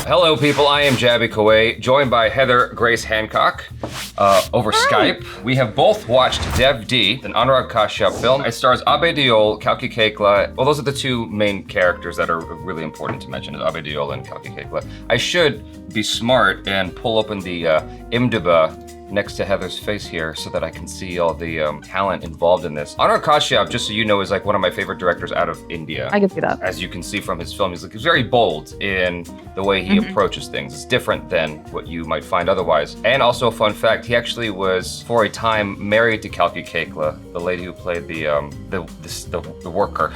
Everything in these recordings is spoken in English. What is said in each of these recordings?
Hello, people. I am Jaby KOAY, joined by Heather Grace Hancock over Skype. We have both watched Dev D, an Anurag Kashyap film. It stars Abhay Deol, Kalki. Well, those are the two main characters that are really important to mention, Abhay Deol and Kalki. I should be smart and pull open the IMDb next to Heather's face here so that I can see all the talent involved in this. Anurag Kashyap, just so you know, is like one of my favorite directors out of India. I can see that. As you can see from his film, he's very bold in the way he approaches things. It's different than what you might find otherwise. And also a fun fact, he actually was, for a time, married to Kalki, the lady who played the worker.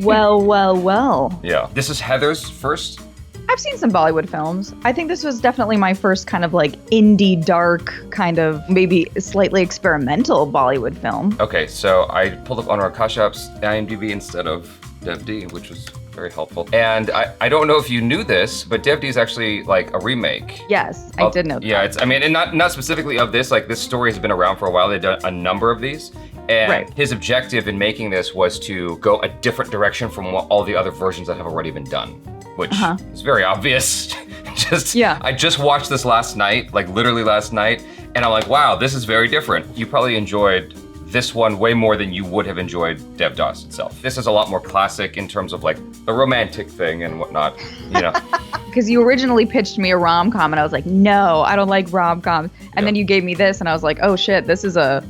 Well. Yeah. This is Heather's first. I've seen some Bollywood films. I think this was definitely my first kind of like indie dark kind of maybe slightly experimental Bollywood film. Okay, so I pulled up Anurag Kashyap's IMDb instead of Dev D, which was very helpful. And I don't know if you knew this, but Dev D is actually like a remake. Yes, I did know that. Yeah, and not specifically of this, like this story has been around for a while. They've done a number of these. And his objective in making this was to go a different direction from all the other versions that have already been done, which is very obvious. I just watched this last night, like literally last night, and I'm like, wow, this is very different. You probably enjoyed this one way more than you would have enjoyed Devdas itself. This is a lot more classic in terms of like the romantic thing and whatnot, you know. Because you originally pitched me a rom-com and I was like, no, I don't like rom-coms. And then you gave me this and I was like, oh shit, this is a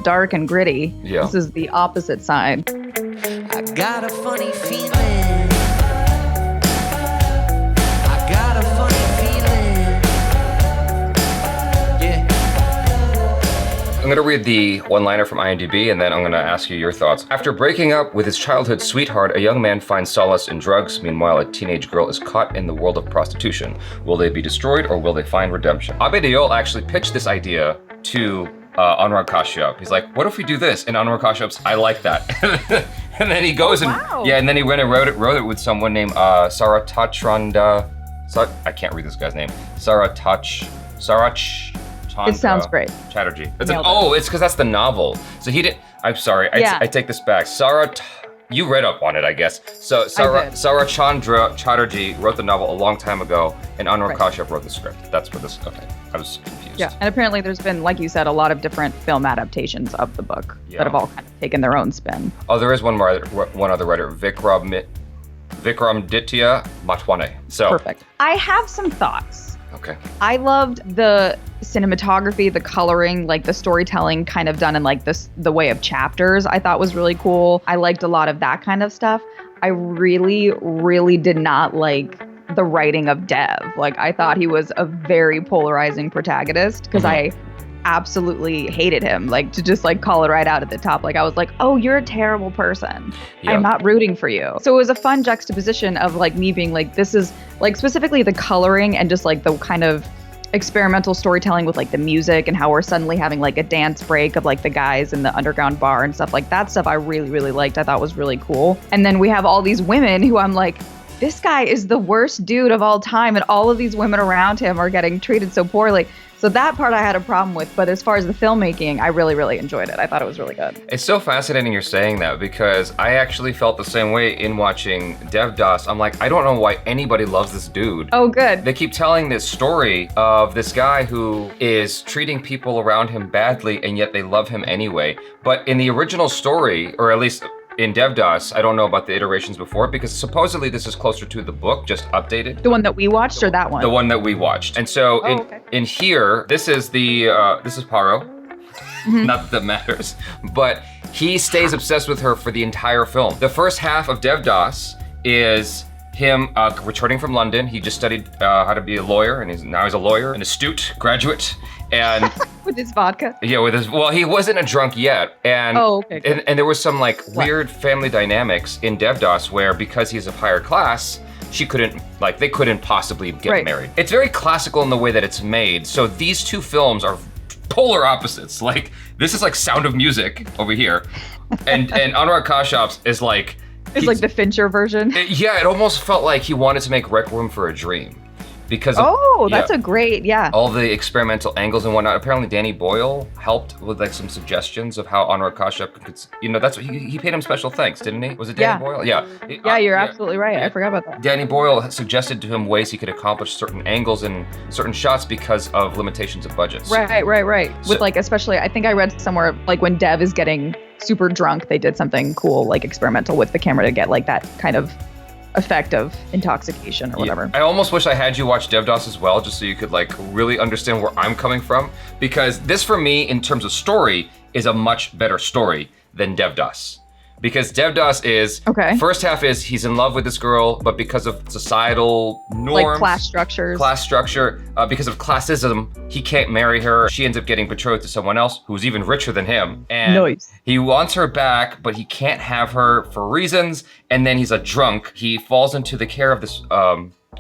dark and gritty. Yeah. This is the opposite side. I got a funny feeling. I got a funny feeling. Yeah. I'm gonna read the one-liner from IMDb and then I'm gonna ask you your thoughts. After breaking up with his childhood sweetheart, a young man finds solace in drugs. Meanwhile, a teenage girl is caught in the world of prostitution. Will they be destroyed or will they find redemption? Abhay Deol actually pitched this idea to Anurag Kashyap. He's like, what if we do this? And Anurag Kashyap's, I like that. And then he goes and then he went and wrote it with someone named Saratachandra. I can't read this guy's name. Sarach. It sounds great. Chatterjee. It's because that's the novel. So he didn't. I'm sorry. I take this back. You read up on it, I guess. So Sarachandra Chatterjee wrote the novel a long time ago, and Anurag Kashyap wrote the script. That's for this. Okay, I was confused. Yeah, and apparently there's been, like you said, a lot of different film adaptations of the book that have all kind of taken their own spin. Oh, there is one other writer, Vikram Ditya Matwane. So perfect. I have some thoughts. Okay. I loved the cinematography, the coloring, like the storytelling kind of done in like the way of chapters. I thought was really cool. I liked a lot of that kind of stuff. I really, really did not like the writing of Dev. Like I thought he was a very polarizing protagonist because I absolutely hated him, like to just like call it right out at the top. Like I was like, oh, you're a terrible person. I'm not rooting for you. So it was a fun juxtaposition of like me being like, this is like specifically the coloring and just like the kind of experimental storytelling with like the music and how we're suddenly having like a dance break of like the guys in the underground bar and stuff like that stuff I really, really liked. I thought was really cool. And then we have all these women who I'm like, this guy is the worst dude of all time and all of these women around him are getting treated so poorly. So that part I had a problem with, but as far as the filmmaking, I really, really enjoyed it. I thought it was really good. It's so fascinating you're saying that because I actually felt the same way in watching Devdas. I'm like, I don't know why anybody loves this dude. Oh, good. They keep telling this story of this guy who is treating people around him badly and yet they love him anyway. But in the original story, or at least in Devdas, I don't know about the iterations before because supposedly this is closer to the book, just updated. The one that we watched or that one? The one that we watched. And so in here, this is Paro. Not that that matters, but he stays obsessed with her for the entire film. The first half of Devdas is him returning from London. He just studied how to be a lawyer and now he's a lawyer, an astute graduate. And with his vodka? Yeah, he wasn't a drunk yet. And and there was some like weird family dynamics in Devdas where because he's of higher class, they couldn't possibly get married. It's very classical in the way that it's made. So these two films are polar opposites. Like this is like Sound of Music over here. And Anurag Kashyap's is like it's like the Fincher version. It almost felt like he wanted to make Requiem for a Dream. because that's a great, all the experimental angles and whatnot. Apparently Danny Boyle helped with like some suggestions of how Anurag Kashyap could, that's what he paid him special thanks, didn't he? Was it Danny Boyle? Yeah, you're absolutely right. I forgot about that. Danny Boyle suggested to him ways he could accomplish certain angles and certain shots because of limitations of budgets. Right. With like, especially, I think I read somewhere like when Dev is getting super drunk, they did something cool, like experimental with the camera to get like that kind of effect of intoxication or whatever. I almost wish I had you watch Devdas as well, just so you could like really understand where I'm coming from, because this for me in terms of story is a much better story than Devdas. Because Devdas is, first half is he's in love with this girl, but because of societal norms, like class structure, because of classism, he can't marry her. She ends up getting betrothed to someone else who's even richer than him. And he wants her back, but he can't have her for reasons. And then he's a drunk. He falls into the care of this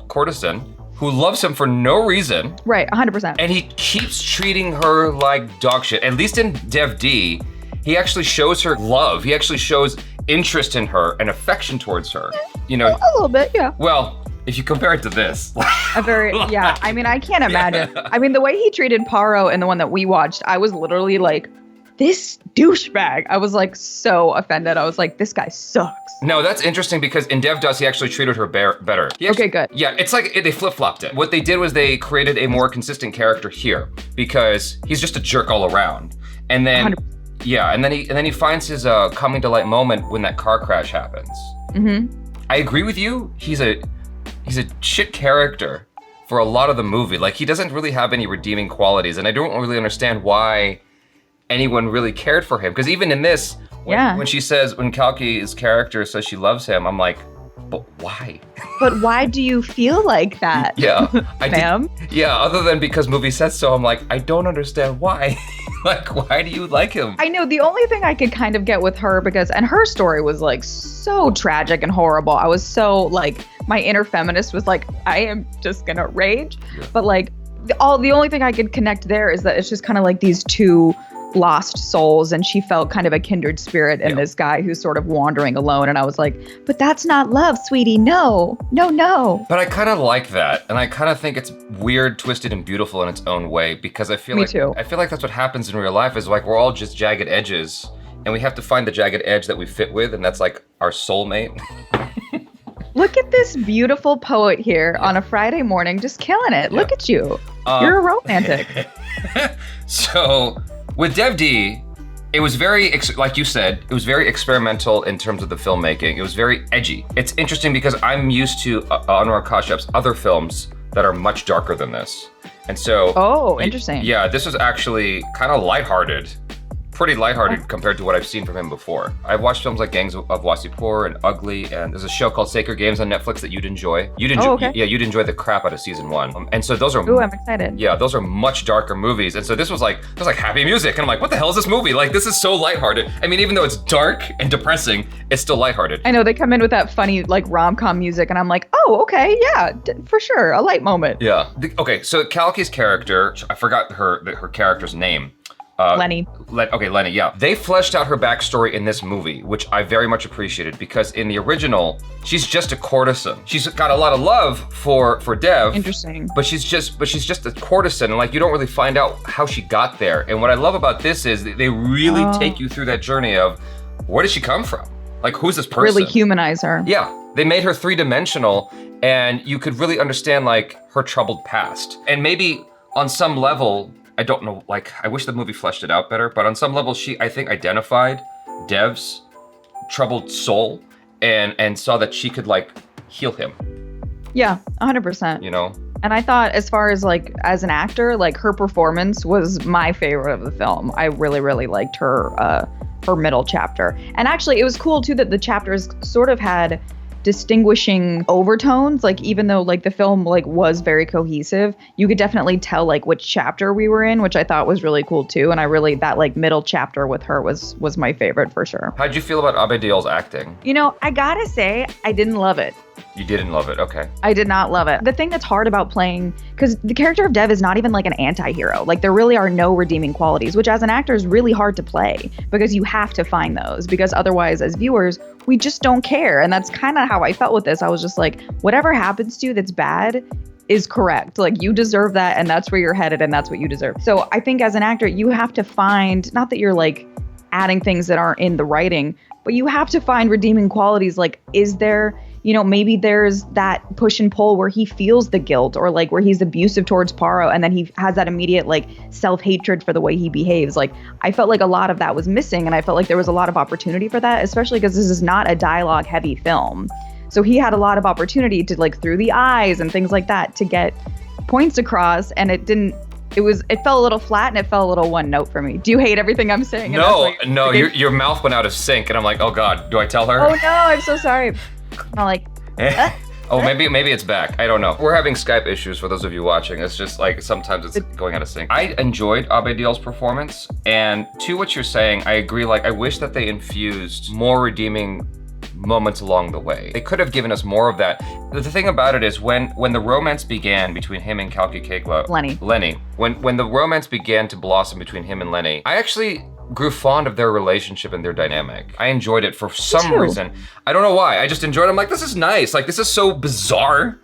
courtesan who loves him for no reason. Right, 100%. And he keeps treating her like dog shit. At least in Dev D, he actually shows her love. He actually shows interest in her and affection towards her. A little bit, yeah. Well, if you compare it to this. I mean, I can't imagine. Yeah. I mean, the way he treated Paro in the one that we watched, I was literally like, this douchebag. I was like so offended. I was like, this guy sucks. No, that's interesting because in Devdas, he actually treated her better. Okay, good. Yeah, it's like they flip-flopped it. What they did was they created a more consistent character here because he's just a jerk all around. And then 100%. Yeah, and then he finds his coming to light moment when that car crash happens. Mm-hmm. I agree with you. He's a shit character for a lot of the movie. Like, he doesn't really have any redeeming qualities, and I don't really understand why anyone really cared for him. Because even in this, when Kalki's character says she loves him, I'm like, but why? But why do you feel like that? Yeah. Ma'am? Other than because movie says so, I'm like, I don't understand why. Like, why do you like him? I know, the only thing I could kind of get with her and her story was like so tragic and horrible. I was so like, my inner feminist was like, I am just gonna rage. Yeah. But like, the only thing I could connect there is that it's just kind of like these two lost souls, and she felt kind of a kindred spirit in this guy who's sort of wandering alone. And I was like, but that's not love, sweetie. No. But I kind of like that, and I kind of think it's weird, twisted, and beautiful in its own way, because I feel like that's what happens in real life, is like we're all just jagged edges, and we have to find the jagged edge that we fit with, and that's like our soulmate. Look at this beautiful poet here on a Friday morning, just killing it. Look at you. You're a romantic. So with Dev D, it was very, like you said, it was very experimental in terms of the filmmaking. It was very edgy. It's interesting because I'm used to Anurag Kashyap's other films that are much darker than this. And so... Oh, interesting. Yeah, this was actually kind of lighthearted. Pretty lighthearted compared to what I've seen from him before. I've watched films like Gangs of Wasseypur and Ugly, and there's a show called Sacred Games on Netflix that you'd enjoy. You'd enjoy the crap out of season 1. And so those are... Ooh, I'm excited. Yeah, those are much darker movies. And so this was like happy music. And I'm like, what the hell is this movie? Like, this is so lighthearted. I mean, even though it's dark and depressing, it's still lighthearted. I know, they come in with that funny, like, rom-com music, and I'm like, oh, okay, yeah, for sure, a light moment. Yeah. Okay, so Kalki's character, I forgot her character's name. Lenny, yeah. They fleshed out her backstory in this movie, which I very much appreciated, because in the original, she's just a courtesan. She's got a lot of love for Dev. Interesting. But she's just a courtesan, and like you don't really find out how she got there. And what I love about this is they really take you through that journey of where did she come from? Like, who's this person? Really humanize her. Yeah. They made her three-dimensional, and you could really understand like her troubled past. And maybe on some level, I don't know, like, I wish the movie fleshed it out better, but on some level, she, I think, identified Dev's troubled soul and saw that she could, like, heal him. Yeah, 100%. You know? And I thought, as far as, like, as an actor, like, her performance was my favorite of the film. I really, really liked her middle chapter. And actually, it was cool, too, that the chapters sort of had distinguishing overtones. Like, even though like the film like was very cohesive, you could definitely tell like which chapter we were in, which I thought was really cool too. And I really, that like middle chapter with her was my favorite for sure. How'd you feel about Abhay Deol's acting? You know, I gotta say, I didn't love it. You didn't love it, okay. I did not love it. The thing that's hard about playing, because the character of Dev is not even like an anti-hero. Like, there really are no redeeming qualities, which as an actor is really hard to play, because you have to find those, because otherwise as viewers, we just don't care. And that's kind of how I felt with this. I was just like, whatever happens to you that's bad, is correct. Like, you deserve that, and that's where you're headed, and that's what you deserve. So I think as an actor, you have to find, not that you're like adding things that aren't in the writing, but you have to find redeeming qualities. Like, is there, maybe there's that push and pull where he feels the guilt, or like where he's abusive towards Poirot, and then he has that immediate like self-hatred for the way he behaves. Like, I felt like a lot of that was missing, and I felt like there was a lot of opportunity for that, especially because this is not a dialogue heavy film. So he had a lot of opportunity to, like, through the eyes and things like that, to get points across, and it felt a little flat, and it felt a little one note for me. Do you hate everything I'm saying? No, your mouth went out of sync, and I'm like, oh God, do I tell her? Oh no, I'm so sorry. I'm like, oh, maybe it's back. I don't know. We're having Skype issues for those of you watching. It's just like sometimes it's going out of sync. I enjoyed Abhay Deol's performance, and to what you're saying, I agree. Like, I wish that they infused more redeeming moments along the way. They could have given us more of that. The thing about it is when the romance began between him and Kalki Lenny, when the romance began to blossom between him and Lenny, I actually grew fond of their relationship and their dynamic. I enjoyed it for some reason. I don't know why. I just enjoyed it. I'm like, this is nice. Like, this is so bizarre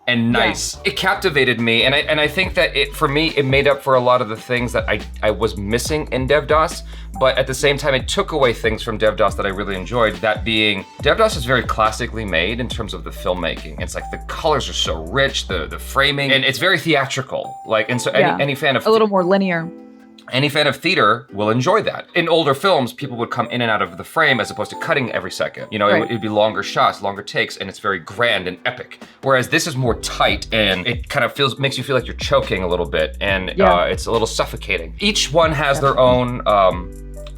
and nice. Yeah. It captivated me, and I think that for me it made up for a lot of the things that I was missing in Devdas, but at the same time it took away things from Devdas that I really enjoyed. That being, Devdas is very classically made in terms of the filmmaking. It's like the colors are so rich, the framing, and it's very theatrical. Like, and so any fan of a little more linear. Any fan of theater will enjoy that. In older films, people would come in and out of the frame as opposed to cutting every second. It'd be longer shots, longer takes, and it's very grand and epic. Whereas this is more tight, and it kind of makes you feel like you're choking a little bit, and it's a little suffocating. Each one has their own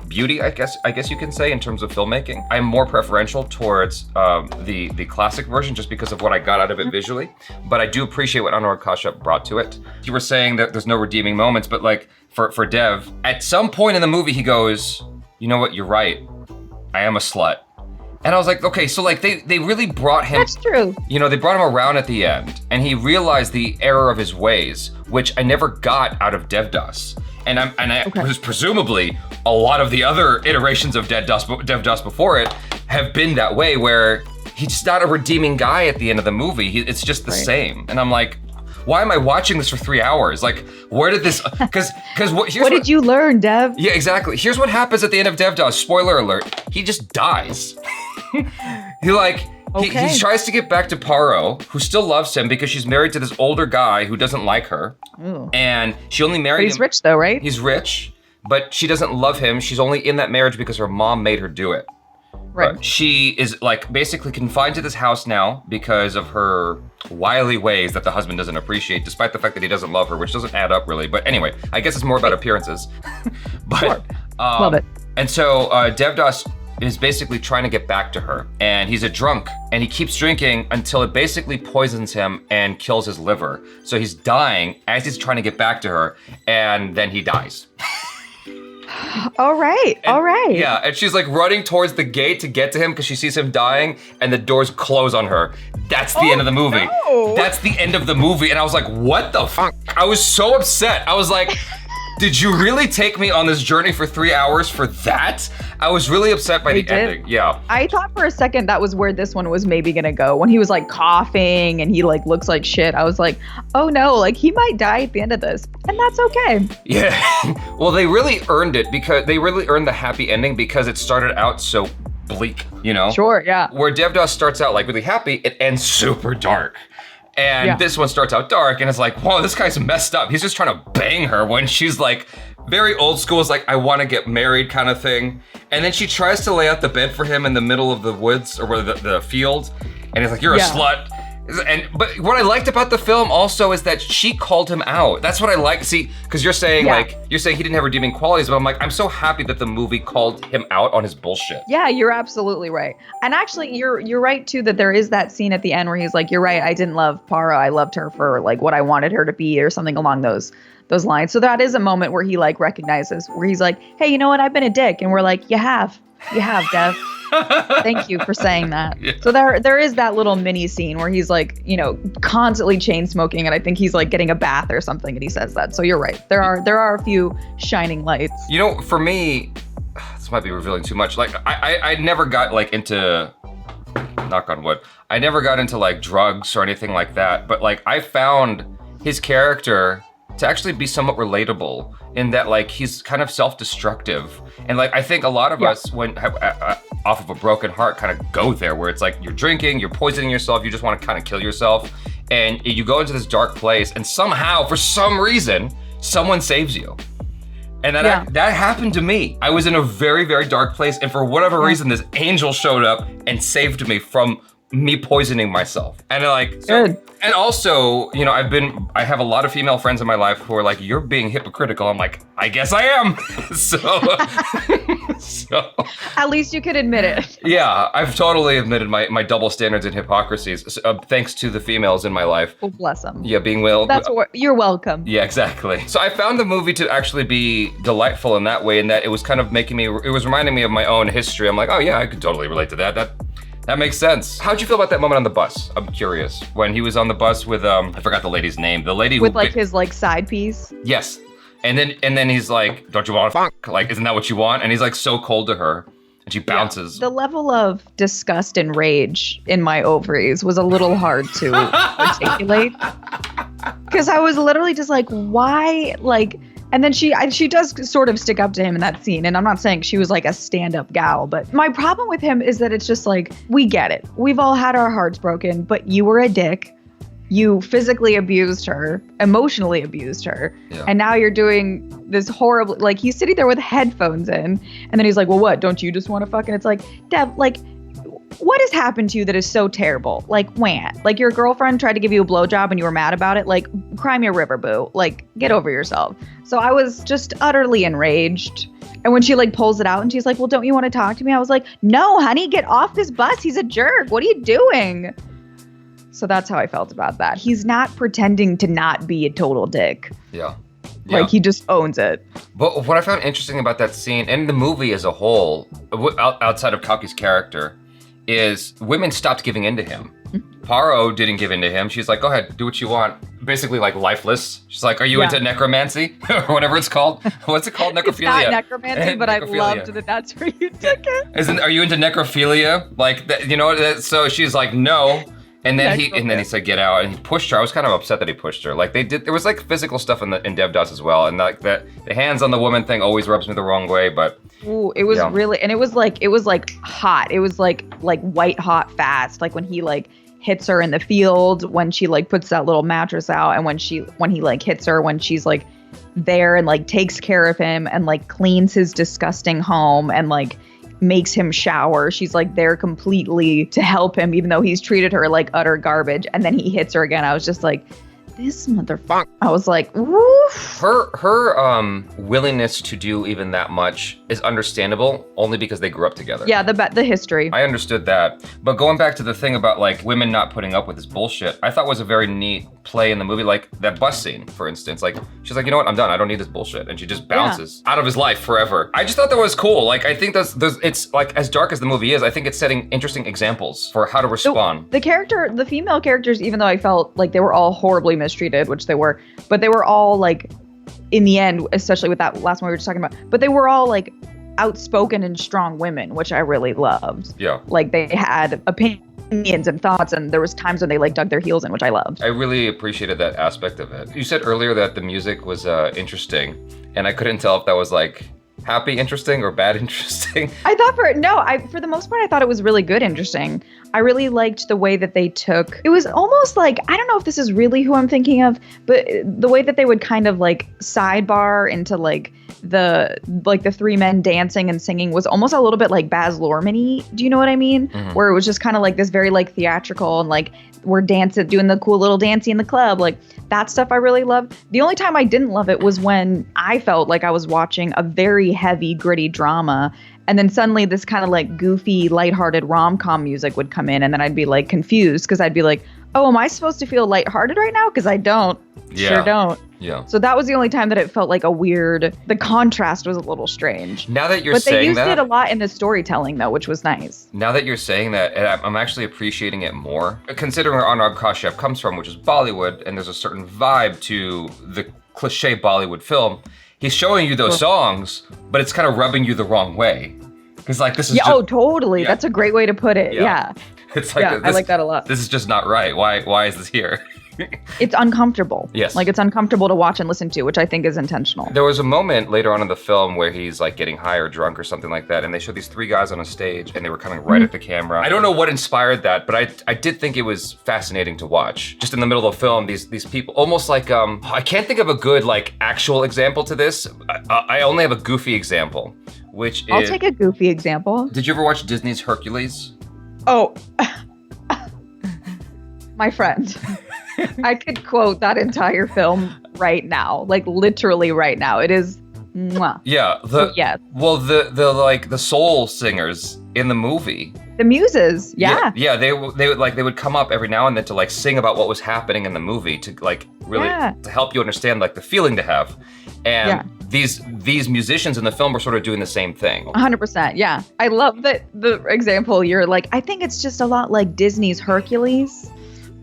beauty, I guess you can say, in terms of filmmaking. I'm more preferential towards the classic version just because of what I got out of it visually. But I do appreciate what Anurag Kashyap brought to it. You were saying that there's no redeeming moments, but like for Dev, at some point in the movie he goes, you know what, you're right. I am a slut. And I was like, okay, so like they really brought him. That's true. They brought him around at the end, and he realized the error of his ways, which I never got out of Devdas. And was presumably a lot of the other iterations of Devdas before it have been that way, where he's just not a redeeming guy at the end of the movie. It's just the same. And I'm like, why am I watching this for 3 hours? Like, where did this? Because what did you learn, Dev? Yeah, exactly. Here's what happens at the end of Devdas. Spoiler alert: he just dies. He tries to get back to Poirot, who still loves him because she's married to this older guy who doesn't like her. Ooh. And she only married him. He's rich though, right? He's rich, but she doesn't love him. She's only in that marriage because her mom made her do it. Right. She is like basically confined to this house now because of her wily ways that the husband doesn't appreciate, despite the fact that he doesn't love her, which doesn't add up really. But anyway, I guess it's more about appearances. But sure. Love it. And so Devdas is basically trying to get back to her, and he's a drunk, and he keeps drinking until it basically poisons him and kills his liver. So he's dying as he's trying to get back to her, and then he dies. All right. Yeah, and she's like running towards the gate to get to him because she sees him dying, and the doors close on her. That's the end of the movie. No. That's the end of the movie, and I was like, what the fuck? I was so upset. I was like, did you really take me on this journey for 3 hours for that? I was really upset by the ending. Yeah. I thought for a second that was where this one was maybe gonna go. When he was like coughing and he like looks like shit, I was like, oh no, like he might die at the end of this. And that's okay. Yeah. Well, they really earned it because they really earned the happy ending because it started out so bleak, Sure, yeah. Where Devdas starts out like really happy, it ends super dark. And this one starts out dark, and it's like, whoa, this guy's messed up. He's just trying to bang her when she's like very old school, is like, I want to get married kind of thing. And then she tries to lay out the bed for him in the middle of the woods or the field. And he's like, you're a slut. But what I liked about the film also is that she called him out. That's what I like. See, because you're saying he didn't have redeeming qualities, but I'm like, I'm so happy that the movie called him out on his bullshit. Yeah, you're absolutely right. And actually, you're right too that there is that scene at the end where he's like, you're right, I didn't love Poirot. I loved her for like what I wanted her to be or something along those lines. So that is a moment where he like recognizes, where he's like, hey, you know what? I've been a dick. And we're like, you have, Dev. Thank you for saying that. Yeah. So there is that little mini scene where he's like, constantly chain smoking, and I think he's like getting a bath or something, and he says that. So you're right. There are a few shining lights. For me, this might be revealing too much. Like I never got like into knock on wood. I never got into like drugs or anything like that, but like I found his character to actually be somewhat relatable in that like he's kind of self-destructive. And like I think a lot of us when off of a broken heart kind of go there where it's like you're drinking, you're poisoning yourself, you just want to kind of kill yourself. And you go into this dark place and somehow, for some reason, someone saves you. And that happened to me. I was in a very, very dark place, and for whatever reason, this angel showed up and saved me from me poisoning myself. And like, so, and also, you know, I have a lot of female friends in my life who are like, you're being hypocritical. I'm like, I guess I am. so at least you could admit it. Yeah, I've totally admitted my double standards and hypocrisies, thanks to the females in my life. Oh, bless them. Yeah, being well. You're welcome. Yeah, exactly. So I found the movie to actually be delightful in that way, in that it was kind of it was reminding me of my own history. I'm like, oh yeah, I could totally relate to that. That makes sense. How'd you feel about that moment on the bus? I'm curious. When he was on the bus with, I forgot the lady's name. The lady with like his like side piece. Yes. And then he's like, don't you want to funk? Like, isn't that what you want? And he's like so cold to her. And she bounces. Yeah. The level of disgust and rage in my ovaries was a little hard to articulate. Because I was literally just like, why? Like, and then she does sort of stick up to him in that scene. And I'm not saying she was like a stand-up gal, but my problem with him is that it's just like, we get it. We've all had our hearts broken, but you were a dick. You physically abused her, emotionally abused her. Yeah. And now you're doing this horrible, like he's sitting there with headphones in. And then he's like, well, what? Don't you just want to fuck? And it's like, Dev, like, what has happened to you that is so terrible? Like, when? Like, your girlfriend tried to give you a blowjob and you were mad about it? Like, cry me a river, boo. Like, get over yourself. So I was just utterly enraged. And when she, like, pulls it out and she's like, well, don't you want to talk to me? I was like, no, honey, get off this bus. He's a jerk. What are you doing? So that's how I felt about that. He's not pretending to not be a total dick. Yeah. Like, he just owns it. But what I found interesting about that scene, and the movie as a whole, outside of Kalki's character, is women stopped giving in to him. Paro didn't give in to him. She's like, go ahead, do what you want. Basically, like, lifeless. She's like, are you into necromancy? Or whatever it's called. What's it called? Necrophilia. It's not necromancy, but I loved that that's where you took it. Are you into necrophilia? Like, you know, so she's like, no. And then he said, get out, and he pushed her. I was kind of upset that he pushed her. Like, there was like physical stuff in Devdas as well. And like the hands on the woman thing always rubs me the wrong way, but. Ooh, it was really, and it was like hot. It was like white hot fast. Like when he like hits her in the field, when she like puts that little mattress out, and when he like hits her when she's like there and like takes care of him and like cleans his disgusting home and like makes him shower. She's like there completely to help him, even though he's treated her like utter garbage. And then he hits her again. I was just like, this motherfucker. I was like, woof. Her willingness to do even that much is understandable only because they grew up together. Yeah, the history. I understood that. But going back to the thing about like women not putting up with this bullshit, I thought was a very neat play in the movie. Like that bus scene, for instance. Like she's like, you know what, I'm done. I don't need this bullshit. And she just bounces out of his life forever. I just thought that was cool. Like I think it's like as dark as the movie is, I think it's setting interesting examples for how to respond. The female characters, even though I felt like they were all horribly mistreated, which they were, but they were all like, in the end, especially with that last one we were just talking about, but they were all like outspoken and strong women, which I really loved. Yeah. Like they had opinions and thoughts, and there was times when they like dug their heels in, which I loved. I really appreciated that aspect of it. You said earlier that the music was interesting, and I couldn't tell if that was like happy interesting or bad interesting. I thought for the most part, I thought it was really good interesting. I really liked the way that they took, it was almost like, I don't know if this is really who I'm thinking of, but the way that they would kind of like sidebar into like the three men dancing and singing was almost a little bit like Baz Luhrmann-y. Do you know what I mean? Mm-hmm. Where it was just kind of like this very like theatrical and like we're doing the cool little dancing in the club. Like that stuff I really loved. The only time I didn't love it was when I felt like I was watching a very heavy, gritty drama. And then suddenly this kind of like goofy, lighthearted rom-com music would come in. And then I'd be like confused because I'd be like, oh, am I supposed to feel lighthearted right now? Because I don't. Yeah. Sure don't. Yeah. So that was the only time that it felt like the contrast was a little strange. Now that you're saying that. But they used it a lot in the storytelling though, which was nice. Now that you're saying that, I'm actually appreciating it more. Considering where Anurag Kashyap comes from, which is Bollywood, and there's a certain vibe to the cliche Bollywood film, he's showing you those songs, but it's kind of rubbing you the wrong way. Because like this is totally. Yeah. That's a great way to put it. Yeah. It's like Yeah, I like that a lot. This is just not right. Why is this here? It's uncomfortable. Yes. Like it's uncomfortable to watch and listen to, which I think is intentional. There was a moment later on in the film where he's like getting high or drunk or something like that, and they showed these three guys on a stage, and they were coming right at the camera. I don't know what inspired that, but I did think it was fascinating to watch. Just in the middle of the film, these people, almost like I can't think of a good like actual example to this. I only have a goofy example, which I'll is. take a goofy example. Did you ever watch Disney's Hercules? Oh, my friend. I could quote that entire film right now, like literally right now. It is mwah. Yeah. Yes. Well, the soul singers in the movie. The muses, yeah. Yeah, they would come up every now and then to like sing about what was happening in the movie to like really to help you understand like the feeling to have. And these musicians in the film were sort of doing the same thing. 100%, yeah. I love that the example you're like, I think it's just a lot like Disney's Hercules.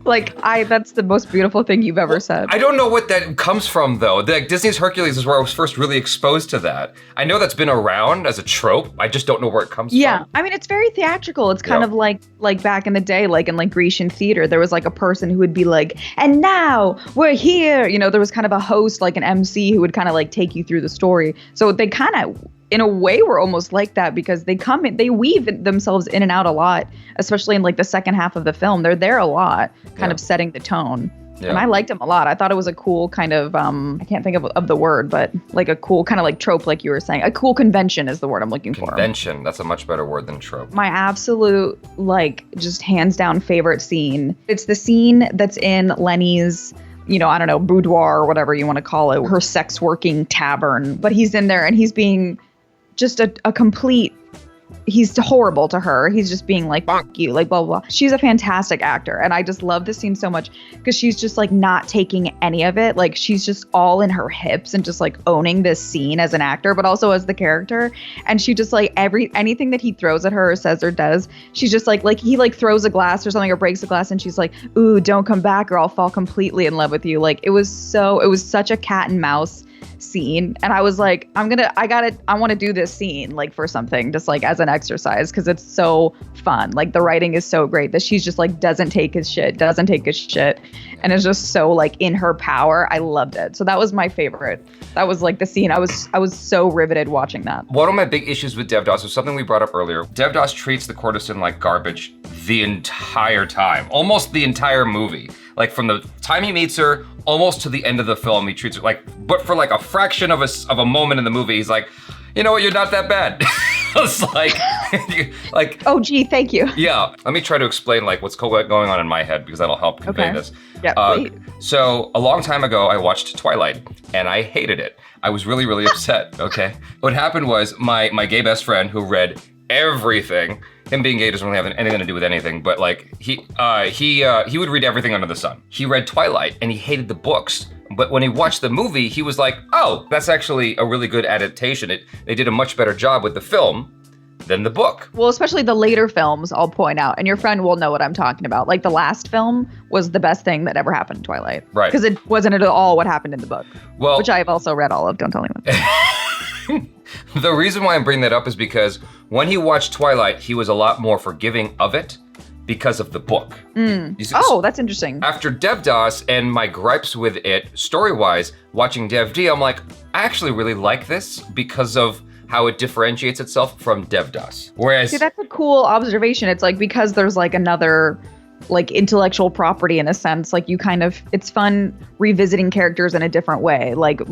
Like, that's the most beautiful thing you've ever said. I don't know what that comes from, though. Like, Disney's Hercules is where I was first really exposed to that. I know that's been around as a trope. I just don't know where it comes from. Yeah, I mean, it's very theatrical. It's kind of like back in the day, like in like Grecian theater, there was like a person who would be like, and now we're here. You know, there was kind of a host, like an MC who would kind of like take you through the story. So they kind of, in a way, were almost like that because they come in, they weave themselves in and out a lot, especially in like the second half of the film. They're there a lot, kind of setting the tone. Yeah. And I liked him a lot. I thought it was a cool kind of, I can't think of the word, but like a cool kind of like trope, like you were saying. A cool convention is the word I'm looking for. Convention. That's a much better word than trope. My absolute, like, just hands down favorite scene. It's the scene that's in Lenny's, you know, I don't know, boudoir or whatever you want to call it, her sex working tavern. But he's in there and he's being just a complete, he's horrible to her. He's just being like, fuck you, like, blah, blah, blah. She's a fantastic actor. And I just love this scene so much because she's just like not taking any of it. Like she's just all in her hips and just like owning this scene as an actor, but also as the character. And she just like anything that he throws at her or says or does, she's just like he like throws a glass or something or breaks a glass and she's like, ooh, don't come back or I'll fall completely in love with you. Like it was such a cat and mouse scene. And I was like, I want to do this scene like for something just like as an exercise because it's so fun. Like the writing is so great that she's just like doesn't take his shit and it's just so like in her power. I loved it. So that was my favorite. That was like the scene. I was so riveted watching that. One of my big issues with Devdas was something we brought up earlier. Devdas treats the courtesan like garbage the entire time, almost the entire movie. Like from the time he meets her almost to the end of the film, he treats her like, but for like a fraction of a moment in the movie, he's like, you know what, you're not that bad. It's like, oh gee, thank you. Yeah, let me try to explain like what's going on in my head because that'll help convey this. Yeah, please. So a long time ago, I watched Twilight and I hated it. I was really, really upset. Okay, what happened was my gay best friend who read everything. Him being gay doesn't really have anything to do with anything, but like he would read everything under the sun. He read Twilight and he hated the books. But when he watched the movie, he was like, oh, that's actually a really good adaptation. They did a much better job with the film than the book. Well, especially the later films, I'll point out, and your friend will know what I'm talking about. Like the last film was the best thing that ever happened in Twilight. Right. Because it wasn't at all what happened in the book. Well, which I've also read all of, don't tell anyone. The reason why I'm bringing that up is because when he watched Twilight, he was a lot more forgiving of it because of the book. Oh, that's interesting. After Devdas and my gripes with it, story-wise, watching Dev D, I'm like, I actually really like this because of how it differentiates itself from Devdas. Whereas, see, that's a cool observation. It's like because there's like another like intellectual property in a sense, like you kind of, it's fun revisiting characters in a different way, like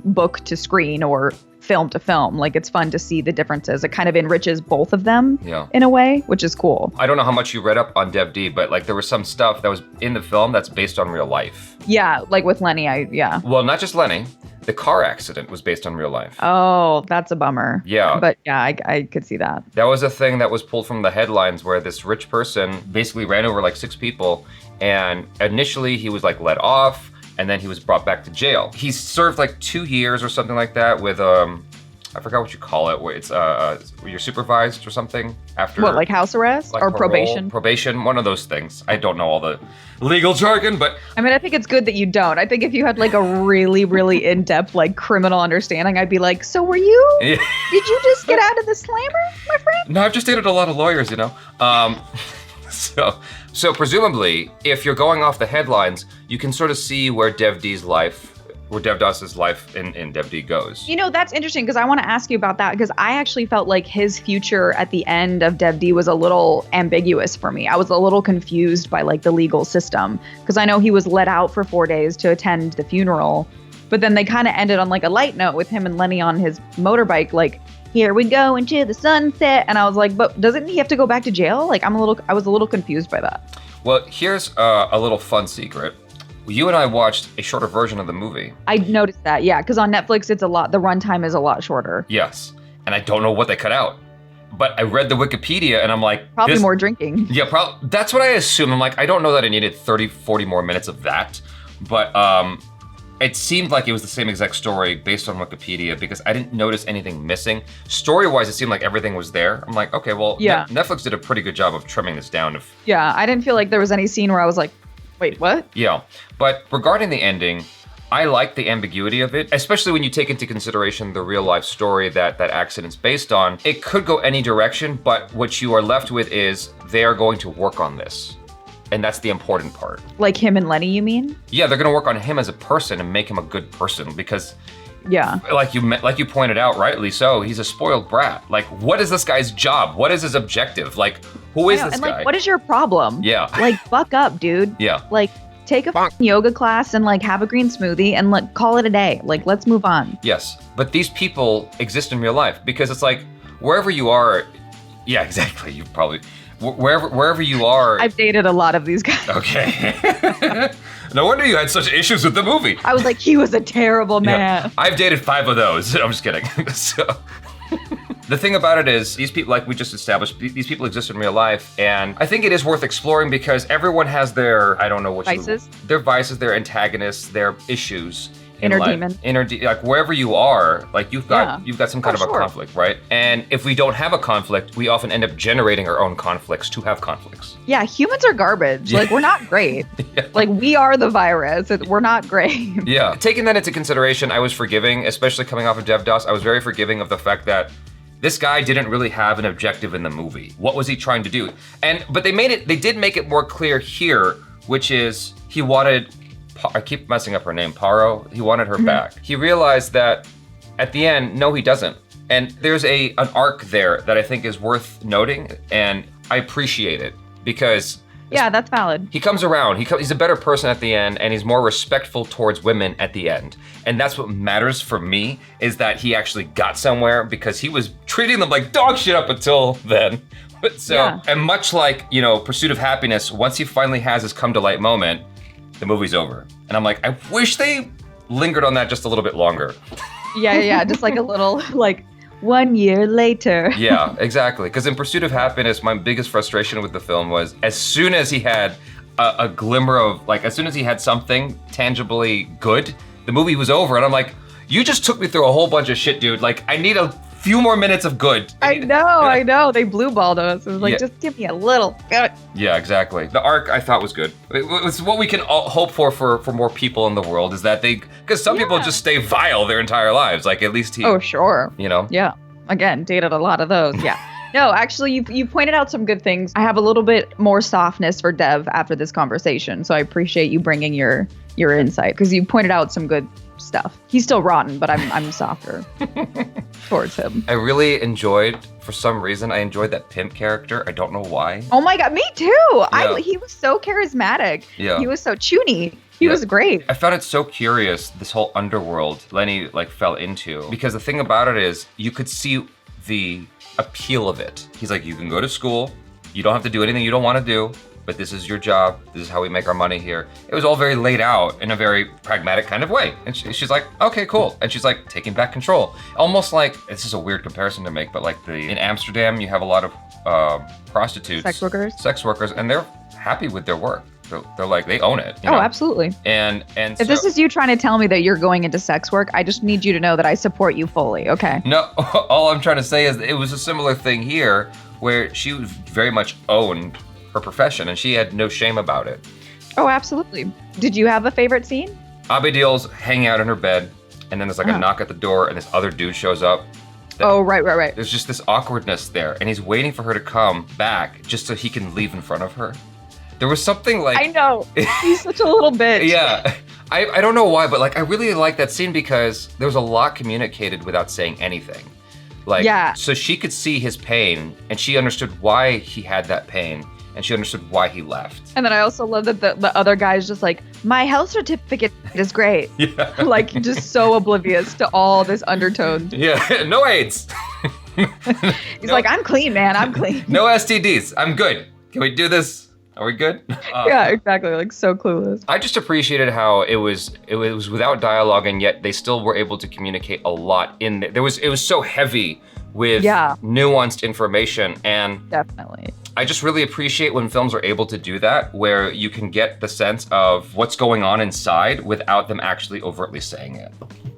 book to screen or film to film. Like it's fun to see the differences. It kind of enriches both of them in a way, which is cool. I don't know how much you read up on Dev D, but like there was some stuff that was in the film that's based on real life. Yeah, like with Lenny, Well, not just Lenny. The car accident was based on real life. Oh, that's a bummer. Yeah. But yeah, I could see that. That was a thing that was pulled from the headlines where this rich person basically ran over like 6 people. And initially he was like let off and then he was brought back to jail. He served like 2 years or something like that with, I forgot what you call it, where it's you're supervised or something after. What, like house arrest like or parole, probation? Probation, one of those things. I don't know all the legal jargon, but I mean, I think it's good that you don't. I think if you had like a really, really in-depth like criminal understanding, I'd be like, so were you? Yeah. Did you just get out of the slammer, my friend? No, I've just dated a lot of lawyers, you know. So presumably, if you're going off the headlines, you can sort of see where Devdas's life in Dev D goes. You know, that's interesting because I want to ask you about that because I actually felt like his future at the end of Dev D was a little ambiguous for me. I was a little confused by like the legal system because I know he was let out for 4 days to attend the funeral, but then they kind of ended on like a light note with him and Lenny on his motorbike, like, here we go into the sunset. And I was like, but doesn't he have to go back to jail? Like, I was a little confused by that. Well, here's a little fun secret. You and I watched a shorter version of the movie. I noticed that, yeah, because on Netflix, the runtime is a lot shorter. Yes, and I don't know what they cut out. But I read the Wikipedia and I'm like... Probably more drinking. Yeah, that's what I assume. I'm like, I don't know that I needed 30, 40 more minutes of that. But it seemed like it was the same exact story based on Wikipedia because I didn't notice anything missing. Story-wise, it seemed like everything was there. I'm like, okay, well, yeah. Netflix did a pretty good job of trimming this down. Yeah, I didn't feel like there was any scene where I was like, wait, what? Yeah, but regarding the ending, I like the ambiguity of it, especially when you take into consideration the real life story that accident's based on. It could go any direction, but what you are left with is they are going to work on this. And that's the important part. Like him and Lenny, you mean? Yeah, they're going to work on him as a person and make him a good person because, yeah, like you pointed out, rightly so, he's a spoiled brat. Like, what is this guy's job? What is his objective? Like, who is this guy? Like, what is your problem? Yeah. Like, buck up, dude. Yeah. Like, take a yoga class and like have a green smoothie and like call it a day. Like, let's move on. Yes, but these people exist in real life because it's like wherever you are. Yeah, exactly. You probably. Wherever you are. I've dated a lot of these guys. Okay. No wonder you had such issues with the movie. I was like, he was a terrible man. Yeah, I've dated 5 of those. I'm just kidding. So, the thing about it is, these people, like we just established, these people exist in real life, and I think it is worth exploring because everyone has their, I don't know what vices. Their vices, their antagonists, their issues. Inner demon. Like wherever you are, like you've got some kind of a conflict, right? And if we don't have a conflict, we often end up generating our own conflicts to have conflicts. Yeah, humans are garbage. Yeah. Like, we're not great. Yeah. Like, we are the virus. We're not great. Yeah. Taking that into consideration, I was forgiving, especially coming off of Devdas. I was very forgiving of the fact that this guy didn't really have an objective in the movie. What was he trying to do? But they did make it more clear here, which is he wanted, I keep messing up her name, Paro. He wanted her back. He realized that at the end, no, he doesn't. And there's an arc there that I think is worth noting, and I appreciate it because yeah, that's valid. he comes around. He's a better person at the end, and he's more respectful towards women at the end. And that's what matters for me, is that he actually got somewhere because he was treating them like dog shit up until then. But and much like, Pursuit of Happiness, once he finally has his come to light moment, the movie's over. And I'm like, I wish they lingered on that just a little bit longer. Yeah. Just like a little, like, 1 year later. Yeah, exactly. Because in Pursuit of Happiness, my biggest frustration with the film was as soon as he had a glimmer of, like, as soon as he had something tangibly good, the movie was over. And I'm like, you just took me through a whole bunch of shit, dude. Like, I need a few more minutes of good. I know. They blue balled us. It was like, just give me a little. Yeah, exactly. The arc I thought was good. It's what we can all hope for more people in the world is that because some people just stay vile their entire lives. Like, at least he. Oh, sure. Yeah. Again, dated a lot of those. Yeah. No, actually, you pointed out some good things. I have a little bit more softness for Dev after this conversation, so I appreciate you bringing your insight because you pointed out some good stuff. He's still rotten, but I'm softer towards him. I really enjoyed, for some reason, that pimp character. I don't know why. Oh my god, me too. Yeah. He was so charismatic. Yeah. He was so chuny. He was great. I found it so curious, this whole underworld Lenny fell into, because the thing about it is you could see the appeal of it. He's like, you can go to school, you don't have to do anything you don't want to do, but this is your job. This is how we make our money here. It was all very laid out in a very pragmatic kind of way. And she's like, okay, cool. And she's like taking back control. Almost like, this is a weird comparison to make, but like in Amsterdam, you have a lot of prostitutes. Sex workers. And they're happy with their work. They're like, they own it. Oh, absolutely. And if this is you trying to tell me that you're going into sex work, I just need you to know that I support you fully, okay? No, all I'm trying to say is it was a similar thing here where she very much owned her profession and she had no shame about it. Oh, absolutely. Did you have a favorite scene? Abediel's hanging out in her bed and then there's like a knock at the door and this other dude shows up Oh, right. There's just this awkwardness there, and he's waiting for her to come back just so he can leave in front of her. There was something like... I know. He's such a little bitch. Yeah. I don't know why, but like I really like that scene because there was a lot communicated without saying anything. Like, so she could see his pain, and she understood why he had that pain, and she understood why he left. And then I also love that the other guy's just like, my health certificate is great. Yeah. Like, just so oblivious to all this undertone. Yeah, no AIDS. He's like, I'm clean, man, I'm clean. No STDs, I'm good. Can we do this? Are we good? Yeah, exactly. Like, so clueless. I just appreciated how it was without dialogue, and yet they still were able to communicate a lot in there. It was so heavy with nuanced information, and definitely. I just really appreciate when films are able to do that, where you can get the sense of what's going on inside without them actually overtly saying it.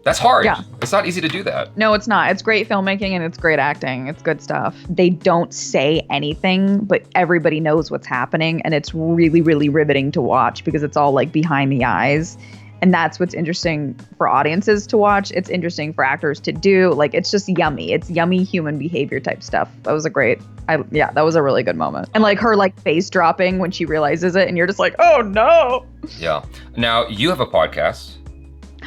That's hard. Yeah. It's not easy to do that. No, it's not. It's great filmmaking and it's great acting. It's good stuff. They don't say anything, but everybody knows what's happening, and it's really, really riveting to watch because it's all like behind the eyes. And that's what's interesting for audiences to watch. It's interesting for actors to do. Like, it's just yummy. It's yummy human behavior type stuff. That was that was a really good moment. And like her like face dropping when she realizes it, and you're just like, oh no. Yeah. Now you have a podcast.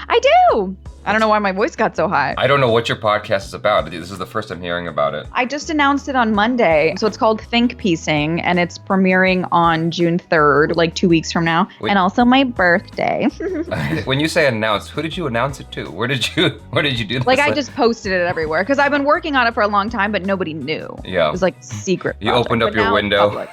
I do. I don't know why my voice got so high. I don't know what your podcast is about. This is the first I'm hearing about it. I just announced it on Monday. So it's called Think Piecing, and it's premiering on June 3rd, like 2 weeks from now. And also my birthday. When you say announced, who did you announce it to? Where did you do this? Like, I just posted it everywhere because I've been working on it for a long time, but nobody knew. Yeah. It was like secret. You opened up your window.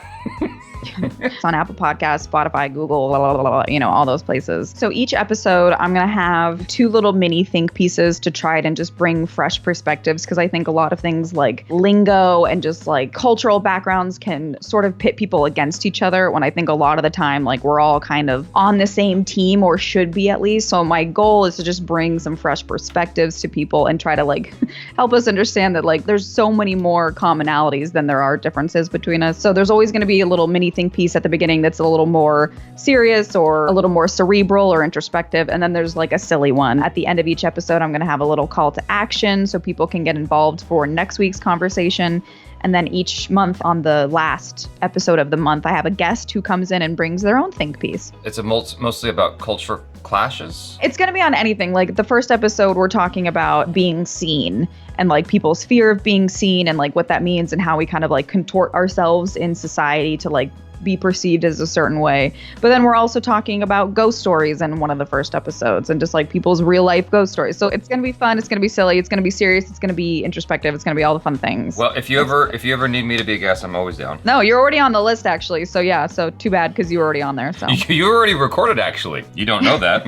It's on Apple Podcasts, Spotify, Google, blah, blah, blah, blah, all those places. So each episode, I'm going to have 2 little mini think pieces to try it and just bring fresh perspectives, because I think a lot of things like lingo and just like cultural backgrounds can sort of pit people against each other, when I think a lot of the time, like, we're all kind of on the same team, or should be at least. So my goal is to just bring some fresh perspectives to people and try to like help us understand that like there's so many more commonalities than there are differences between us. So there's always going to be a little mini think piece at the beginning that's a little more serious or a little more cerebral or introspective, and then there's like a silly one. At the end of each episode, I'm going to have a little call to action so people can get involved for next week's conversation. And then each month, on the last episode of the month, I have a guest who comes in and brings their own think piece. It's mostly about culture clashes. It's going to be on anything. Like the first episode, we're talking about being seen and like people's fear of being seen and like what that means and how we kind of like contort ourselves in society to like be perceived as a certain way. But then we're also talking about ghost stories in one of the first episodes, and just like people's real life ghost stories. So it's going to be fun. It's going to be silly. It's going to be serious. It's going to be introspective. It's going to be all the fun things. Well, if you ever need me to be a guest, I'm always down. No, you're already on the list actually. So yeah, so too bad because you were already on there. So you already recorded actually. You don't know that.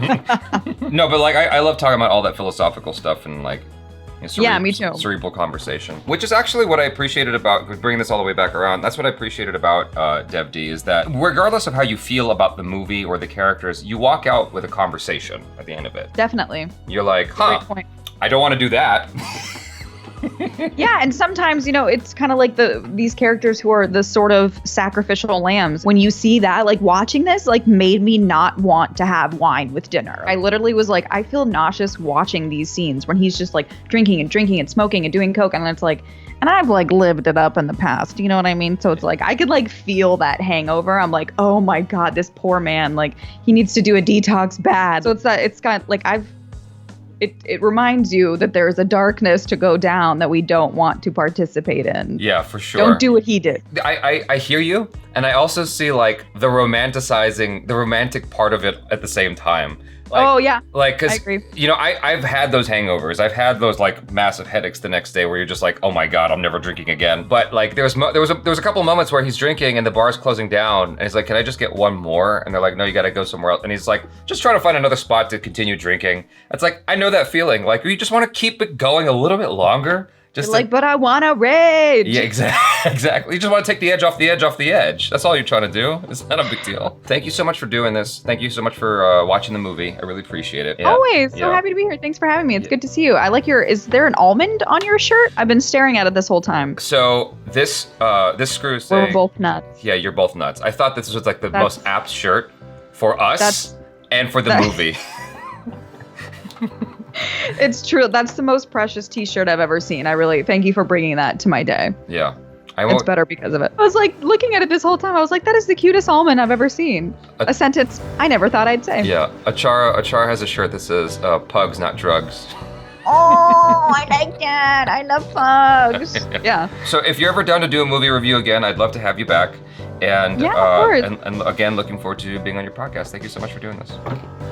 No, but like I love talking about all that philosophical stuff and like me too. Cerebral conversation, which is actually what I appreciated about bringing this all the way back around. That's what I appreciated about Dev D, is that regardless of how you feel about the movie or the characters, you walk out with a conversation at the end of it. Definitely. You're like, huh, I don't want to do that. Yeah, and sometimes, you know, it's kind of like these characters who are the sort of sacrificial lambs. When you see that, like watching this, like made me not want to have wine with dinner. I literally was like, I feel nauseous watching these scenes when he's just like drinking and smoking and doing coke, and it's like, and I've like lived it up in the past, you know what I mean? So it's like, I could like feel that hangover. I'm like, oh my God, this poor man, like he needs to do a detox bad. So it's kind of like it reminds you that there's a darkness to go down that we don't want to participate in. Yeah, for sure. Don't do what he did. I hear you, and I also see like the romantic part of it at the same time. Like, oh yeah, like because I agree. You know, I've had those hangovers. I've had those like massive headaches the next day where you're just like, oh my God, I'm never drinking again. But like there was a couple moments where he's drinking and the bar's closing down, and he's like, can I just get one more? And they're like, no, you got to go somewhere else. And he's like, just trying to find another spot to continue drinking. It's like, I know that feeling. Like you just want to keep it going a little bit longer. Just like, but I want to rage. Yeah, exactly. You just want to take the edge off the edge. That's all you're trying to do. It's not a big deal. Thank you so much for doing this. Thank you so much for watching the movie. I really appreciate it. Yeah. Always. So happy to be here. Thanks for having me. It's good to see you. I like is there an almond on your shirt? I've been staring at it this whole time. So this screw saying, we're both nuts. Yeah, you're both nuts. I thought this was like the most apt shirt for us and for the movie. It's true. That's the most precious t-shirt I've ever seen. I really thank you for bringing that to my day. Yeah. It's better because of it. I was like looking at it this whole time. I was like, that is the cutest almond I've ever seen. A sentence I never thought I'd say. Yeah. ACHARA has a shirt that says pugs, not drugs. Oh, I like that. I love pugs. Yeah. So if you're ever down to do a movie review again, I'd love to have you back. And, Yeah, of course. and again, looking forward to being on your podcast. Thank you so much for doing this.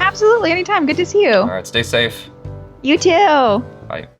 Absolutely. Anytime. Good to see you. All right. Stay safe. You too. Bye.